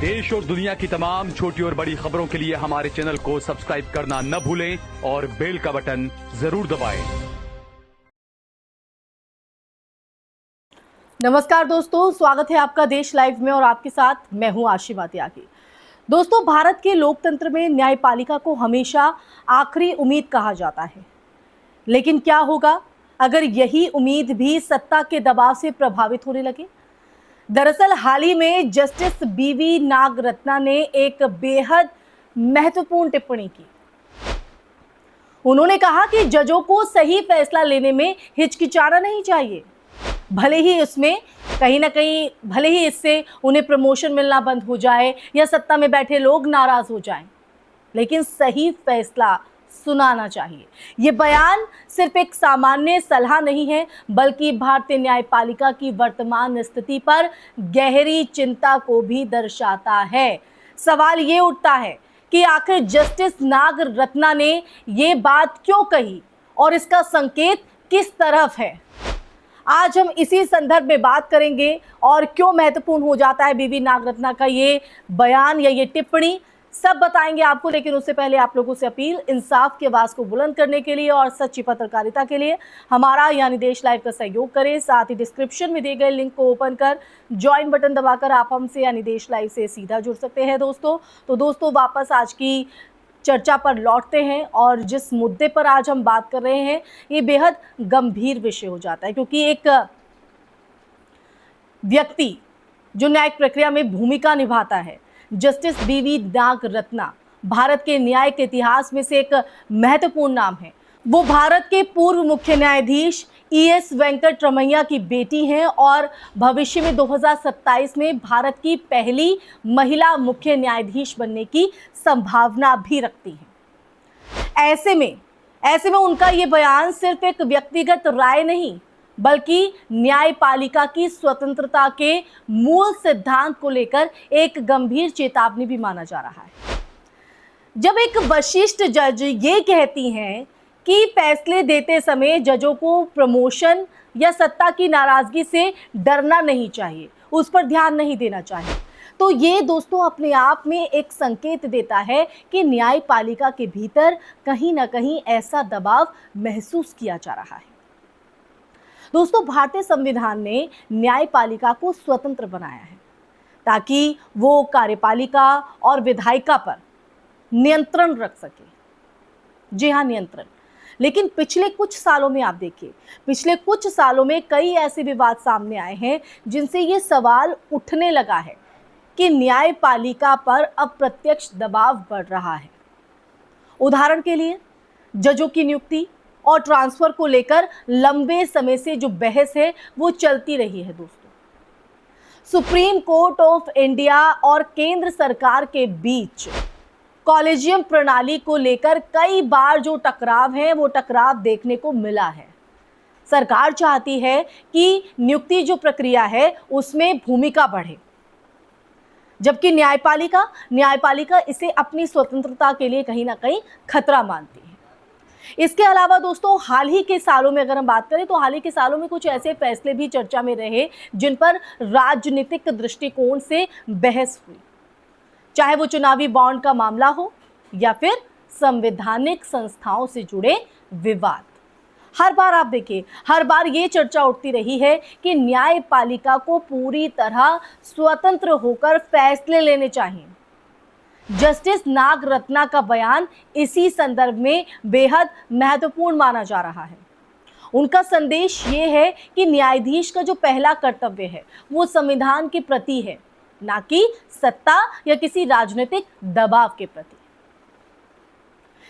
देश और दुनिया की तमाम छोटी और बड़ी खबरों के लिए हमारे चैनल को सब्सक्राइब करना न भूलें और बेल का बटन जरूर दबाएं। नमस्कार दोस्तों, स्वागत है आपका देश लाइव में और आपके साथ मैं हूं आशिमा त्यागी। दोस्तों, भारत के लोकतंत्र में न्यायपालिका को हमेशा आखिरी उम्मीद कहा जाता है, लेकिन क्या होगा अगर यही उम्मीद भी सत्ता के दबाव से प्रभावित होने लगे। दरअसल हाल ही में जस्टिस बीवी नागरत्ना ने एक बेहद महत्वपूर्ण टिप्पणी की। उन्होंने कहा कि जजों को सही फैसला लेने में हिचकिचाना नहीं चाहिए, भले ही इससे उन्हें प्रमोशन मिलना बंद हो जाए या सत्ता में बैठे लोग नाराज हो जाएं, लेकिन सही फैसला सुनाना चाहिए। ये बयान सिर्फ एक सामान्य सलाह नहीं है, बल्कि भारतीय न्यायपालिका की वर्तमान स्थिति पर गहरी चिंता को भी दर्शाता है। सवाल ये उठता है कि आखिर जस्टिस नागरत्ना ने ये बात क्यों कही और इसका संकेत किस तरफ है। आज हम इसी संदर्भ में बात करेंगे और क्यों महत्वपूर्ण हो जाता है बीवी नागरत्ना का ये बयान या ये टिप्पणी, सब बताएंगे आपको। लेकिन उससे पहले आप लोगों से अपील, इंसाफ की आवाज को बुलंद करने के लिए और सच्ची पत्रकारिता के लिए हमारा यानी देश लाइव का सहयोग करें। साथ ही डिस्क्रिप्शन में दिए गए लिंक को ओपन कर ज्वाइन बटन दबाकर आप हमसे यानी देश लाइव से सीधा जुड़ सकते हैं दोस्तों वापस आज की चर्चा पर लौटते हैं और जिस मुद्दे पर आज हम बात कर रहे हैं ये बेहद गंभीर विषय हो जाता है, क्योंकि एक व्यक्ति जो न्यायिक प्रक्रिया में भूमिका निभाता है, जस्टिस बीवी नागरत्ना, भारत के न्याय के इतिहास में से एक महत्वपूर्ण नाम है। वो भारत के पूर्व मुख्य न्यायाधीश ES वेंकटरमैया की बेटी हैं और भविष्य में 2027 में भारत की पहली महिला मुख्य न्यायाधीश बनने की संभावना भी रखती हैं। ऐसे में उनका ये बयान सिर्फ एक व्यक्तिगत राय नहीं, बल्कि न्यायपालिका की स्वतंत्रता के मूल सिद्धांत को लेकर एक गंभीर चेतावनी भी माना जा रहा है। जब एक वरिष्ठ जज ये कहती हैं कि फैसले देते समय जजों को प्रमोशन या सत्ता की नाराजगी से डरना नहीं चाहिए, उस पर ध्यान नहीं देना चाहिए, तो ये दोस्तों अपने आप में एक संकेत देता है कि न्यायपालिका के भीतर कहीं ना कहीं ऐसा दबाव महसूस किया जा रहा है। दोस्तों, भारतीय संविधान ने न्यायपालिका को स्वतंत्र बनाया है ताकि वो कार्यपालिका और विधायिका पर नियंत्रण रख सके। जी हाँ, नियंत्रण। लेकिन पिछले कुछ सालों में आप देखिए, पिछले कुछ सालों में कई ऐसे विवाद सामने आए हैं जिनसे ये सवाल उठने लगा है कि न्यायपालिका पर अप्रत्यक्ष दबाव बढ़ रहा है। उदाहरण के लिए, जजों की नियुक्ति और ट्रांसफर को लेकर लंबे समय से जो बहस है वो चलती रही है दोस्तों। सुप्रीम कोर्ट ऑफ इंडिया और केंद्र सरकार के बीच कॉलेजियम प्रणाली को लेकर कई बार जो टकराव है वो टकराव देखने को मिला है। सरकार चाहती है कि नियुक्ति जो प्रक्रिया है उसमें भूमिका बढ़े, जबकि न्यायपालिका इसे अपनी स्वतंत्रता के लिए कहीं ना कहीं खतरा मानती है। इसके अलावा दोस्तों, हाल ही के सालों में अगर हम बात करें तो हाल ही के सालों में कुछ ऐसे फैसले भी चर्चा में रहे जिन पर राजनीतिक दृष्टिकोण से बहस हुई, चाहे वो चुनावी बॉन्ड का मामला हो या फिर संवैधानिक संस्थाओं से जुड़े विवाद। हर बार आप देखिए, हर बार ये चर्चा उठती रही है कि न्यायपालिका को पूरी तरह स्वतंत्र होकर फैसले लेने चाहिए। जस्टिस नागरत्ना का बयान इसी संदर्भ में बेहद महत्वपूर्ण माना जा रहा है। उनका संदेश ये है कि न्यायाधीश का जो पहला कर्तव्य है वो संविधान के प्रति है, ना कि सत्ता या किसी राजनीतिक दबाव के प्रति।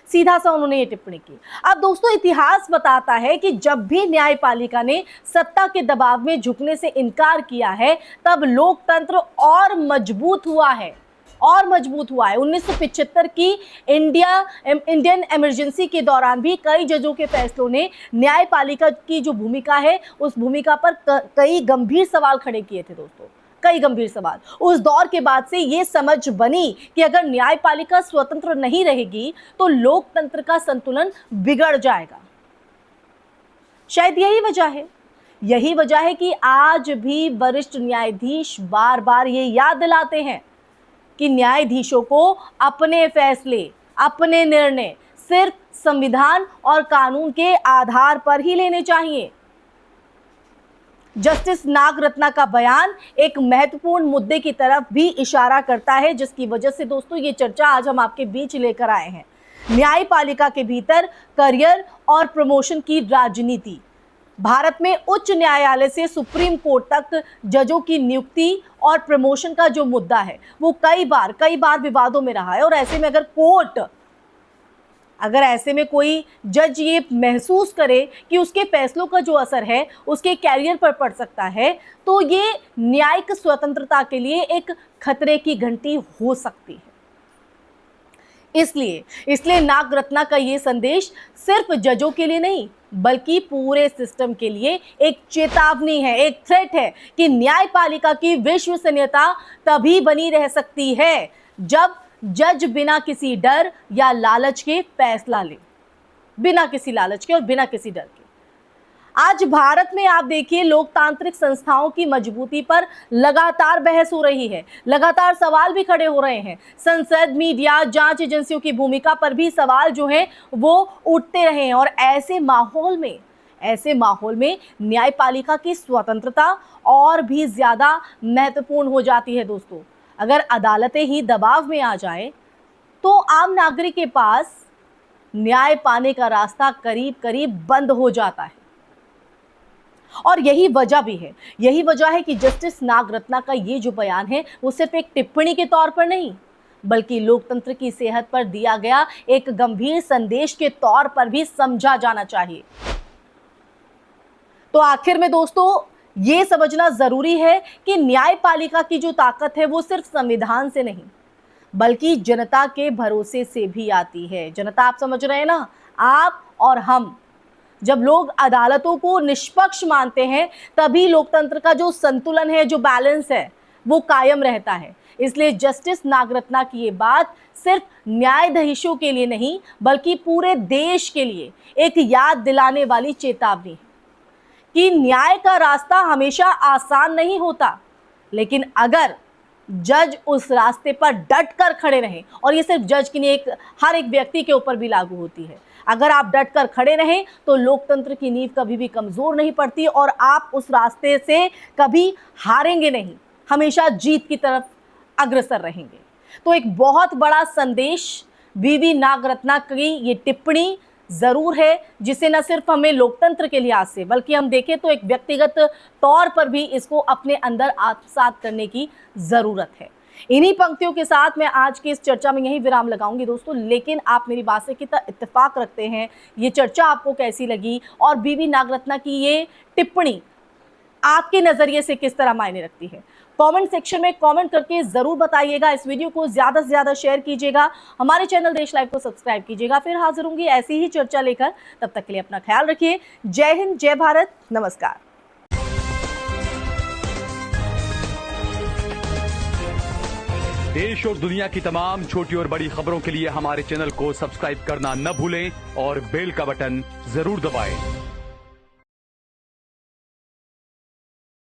सीधा सा उन्होंने ये टिप्पणी की। अब दोस्तों, इतिहास बताता है कि जब भी न्यायपालिका ने सत्ता के दबाव में झुकने से इनकार किया है तब लोकतंत्र और मजबूत हुआ है। 1975 की इंडियन इमरजेंसी के दौरान भी कई जजों के फैसलों ने न्यायपालिका की जो भूमिका है उस भूमिका पर कई गंभीर सवाल खड़े किए थे दोस्तों, कई गंभीर सवाल। उस दौर के बाद से ये समझ बनी कि अगर न्यायपालिका स्वतंत्र नहीं रहेगी तो लोकतंत्र का संतुलन बिगड़ जाएगा। शायद यही वजह है कि आज भी वरिष्ठ न्यायाधीश बार बार ये याद दिलाते हैं कि न्यायाधीशों को अपने फैसले, अपने निर्णय सिर्फ संविधान और कानून के आधार पर ही लेने चाहिए। जस्टिस नागरत्ना का बयान एक महत्वपूर्ण मुद्दे की तरफ भी इशारा करता है, जिसकी वजह से दोस्तों ये चर्चा आज हम आपके बीच लेकर आए हैं। न्यायपालिका के भीतर करियर और प्रमोशन की राजनीति। भारत में उच्च न्यायालय से सुप्रीम कोर्ट तक जजों की नियुक्ति और प्रमोशन का जो मुद्दा है वो कई बार विवादों में रहा है। और ऐसे में अगर ऐसे में कोई जज ये महसूस करे कि उसके फैसलों का जो असर है उसके कैरियर पर पड़ सकता है, तो ये न्यायिक स्वतंत्रता के लिए एक खतरे की घंटी हो सकती है। इसलिए नागरत्ना का ये संदेश सिर्फ जजों के लिए नहीं बल्कि पूरे सिस्टम के लिए एक चेतावनी है, एक थ्रेट है कि न्यायपालिका की विश्वसनीयता तभी बनी रह सकती है जब जज बिना किसी डर या लालच के फैसला ले, बिना किसी लालच के और बिना किसी डर के। आज भारत में आप देखिए लोकतांत्रिक संस्थाओं की मजबूती पर लगातार बहस हो रही है, लगातार सवाल भी खड़े हो रहे हैं। संसद, मीडिया, जांच एजेंसियों की भूमिका पर भी सवाल जो है वो उठते रहे हैं। और ऐसे माहौल में न्यायपालिका की स्वतंत्रता और भी ज्यादा महत्वपूर्ण हो जाती है दोस्तों। अगर अदालतें ही दबाव में आ जाए तो आम नागरिक के पास न्याय पाने का रास्ता करीब बंद हो जाता है। और यही वजह है कि जस्टिस नागरत्ना का ये जो बयान है वो सिर्फ एक टिप्पणी के तौर पर नहीं बल्कि लोकतंत्र की सेहत पर दिया गया एक गंभीर संदेश के तौर पर भी समझा जाना चाहिए। तो आखिर में दोस्तों ये समझना जरूरी है कि न्यायपालिका की जो ताकत है वो सिर्फ संविधान से नहीं बल्कि जनता के भरोसे से भी आती है। जनता, आप समझ रहे हैं ना, आप और हम। जब लोग अदालतों को निष्पक्ष मानते हैं तभी लोकतंत्र का जो संतुलन है, जो बैलेंस है, वो कायम रहता है। इसलिए जस्टिस नागरत्ना की ये बात सिर्फ न्यायाधीशों के लिए नहीं बल्कि पूरे देश के लिए एक याद दिलाने वाली चेतावनी है कि न्याय का रास्ता हमेशा आसान नहीं होता, लेकिन अगर जज उस रास्ते पर डट कर खड़े रहें, और ये सिर्फ जज की नहीं, हर एक व्यक्ति के ऊपर भी लागू होती है। अगर आप डट कर खड़े रहें तो लोकतंत्र की नींव कभी भी कमजोर नहीं पड़ती और आप उस रास्ते से कभी हारेंगे नहीं, हमेशा जीत की तरफ अग्रसर रहेंगे। तो एक बहुत बड़ा संदेश वीवी नागरत्ना की ये टिप्पणी जरूर है जिसे न सिर्फ हमें लोकतंत्र के लिहाज से बल्कि हम देखें तो एक व्यक्तिगत तौर पर भी इसको अपने अंदर आत्मसात करने की जरूरत है। इन्हीं पंक्तियों के साथ मैं आज की इस चर्चा में यही विराम लगाऊंगी दोस्तों, लेकिन आप मेरी बात से कितना इत्तेफाक रखते हैं, ये चर्चा आपको कैसी लगी और वीवी नागरत्ना की ये टिप्पणी आपके नजरिए से किस तरह मायने रखती है, कमेंट सेक्शन में कमेंट करके जरूर बताइएगा। इस वीडियो को ज्यादा से ज्यादा शेयर कीजिएगा, हमारे चैनल देश लाइव को सब्सक्राइब कीजिएगा। फिर हाजिर होंगी ऐसी ही चर्चा लेकर, तब तक के लिए अपना ख्याल रखिए। जय हिंद, जय भारत, नमस्कार। देश और दुनिया की तमाम छोटी और बड़ी खबरों के लिए हमारे चैनल को सब्सक्राइब करना न भूलें और बेल का बटन जरूर दबाएं।